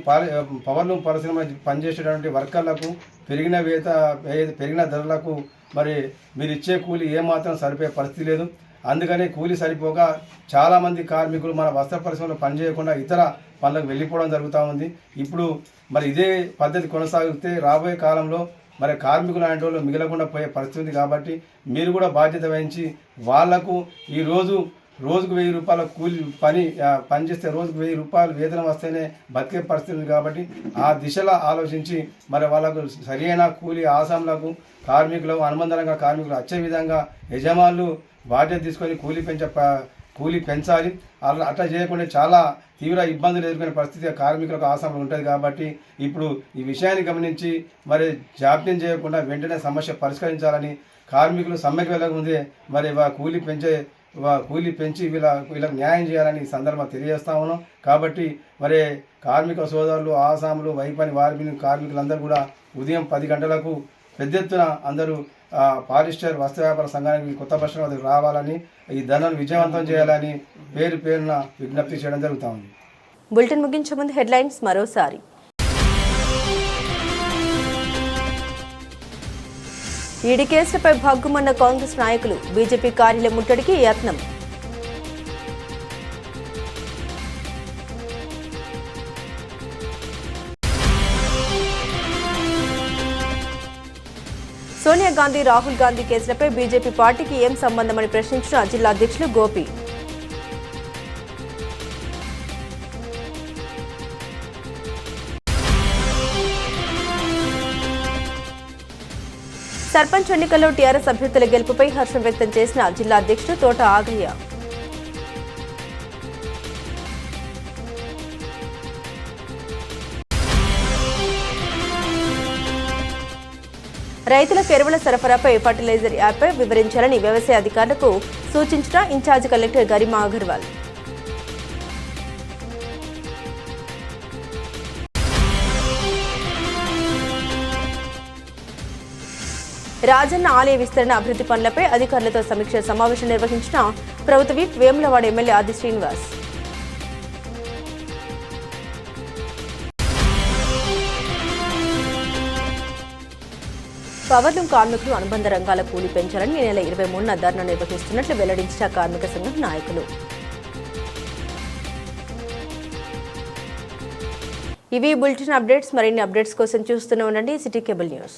పవర్లూమ్ పరిశ్రమ పనిచేసేటువంటి వర్కర్లకు పెరిగిన ధరలకు మరి మీరు ఇచ్చే కూలీ ఏమాత్రం సరిపోయే పరిస్థితి లేదు. అందుకని కూలీ సరిపోక చాలామంది కార్మికులు మన వస్త్ర పరిశ్రమలో పనిచేయకుండా ఇతర పనులకు వెళ్ళిపోవడం జరుగుతూ ఉంది. ఇప్పుడు మరి ఇదే పద్ధతి కొనసాగితే రాబోయే కాలంలో మరి కార్మికులు లాంటి వాళ్ళు మిగలకుండా పోయే పరిస్థితి ఉంది. కాబట్టి మీరు కూడా బాధ్యత వహించి వాళ్లకు ఈ రోజుకు 1000 రూపాయల కూలి పనిచేస్తే రోజుకు 1000 రూపాయలు వేతనం వస్తేనే బతికే పరిస్థితి ఉంది. కాబట్టి ఆ దిశలో ఆలోచించి మరి వాళ్ళకు సరైన కూలి ఆసాంలకు, కార్మికులు, అనుబంధంగా కార్మికులు వచ్చే విధంగా యజమానులు బాధ్యత తీసుకొని కూలీ పెంచాలి. అట్లా చేయకుండా చాలా తీవ్ర ఇబ్బందులు ఎదుర్కొనే పరిస్థితి కార్మికులకు ఆసాంలో ఉంటుంది. కాబట్టి ఇప్పుడు ఈ విషయాన్ని గమనించి మరి జాప్యం చేయకుండా వెంటనే సమస్య పరిష్కరించాలని, కార్మికులు సమ్మెకు వెళ్ళకముందే మరి కూలీ పెంచి వీళ్ళకి న్యాయం చేయాలని ఈ సందర్భంగా తెలియజేస్తా ఉన్నాం. కాబట్టి మరి కార్మిక సోదరులు, ఆసాములు, వైపని, వార్పిన్ కార్మికులందరూ కూడా ఉదయం 10 గంటలకు పెద్ద ఎత్తున అందరూ పాలిస్టర్ వస్త్ర వ్యాపార సంఘానికి కొత్త బస్ స్టాండ్ వద్దకు రావాలని ఈ ధర్నాను విజయవంతం చేయాలని పేరున విజ్ఞప్తి చేయడం జరుగుతూ ఉంది. బులెటిన్ ముగించే ముందు హెడ్లైన్స్ మరోసారి. ఈడీ కేసులపై భగ్గుమన్న కాంగ్రెస్ నాయకులు, బీజేపీ కార్యాలయం ముట్టడికి యత్నం. సోనియా గాంధీ, రాహుల్ గాంధీ కేసులపై బీజేపీ పార్టీకి ఏం సంబంధమని ప్రశ్నించిన జిల్లా అధ్యక్షులు గోపి. సర్పంచ్ ఎన్నికల్లో టీఆర్ఎస్ అభ్యర్థుల గెలుపుపై హర్షం వ్యక్తం చేసిన జిల్లా అధ్యక్షుడు తోట ఆగయ్య. రైతులకు ఎరువుల సరఫరాపై ఫర్టిలైజర్ యాప్పై వివరించాలని వ్యవసాయ అధికారులకు సూచించిన ఇన్ఛార్జ్ కలెక్టర్ గరిమా అగర్వాల్. రాజన్న ఆలయ విస్తరణ అభివృద్ధి పనులపై అధికారులతో సమీక్ష సమావేశం నిర్వహించిన ప్రభుత్వ విప్ వేములవాడ ఎమ్మెల్యే ఆది శ్రీనివాస్. పవర్లూమ్ కార్మికులు అనుబంధ రంగాల కూలీ పెంచాలని ఈ నెల 23న ధర్నా నిర్వహిస్తున్నట్లు వెల్లడించిన కార్మిక సంఘం నాయకులు. ఇవి బులెటిన్ అప్డేట్స్. మరిన్ని అప్డేట్స్ కోసం చూస్తూనే ఉండండి సిటీ కేబుల్ న్యూస్.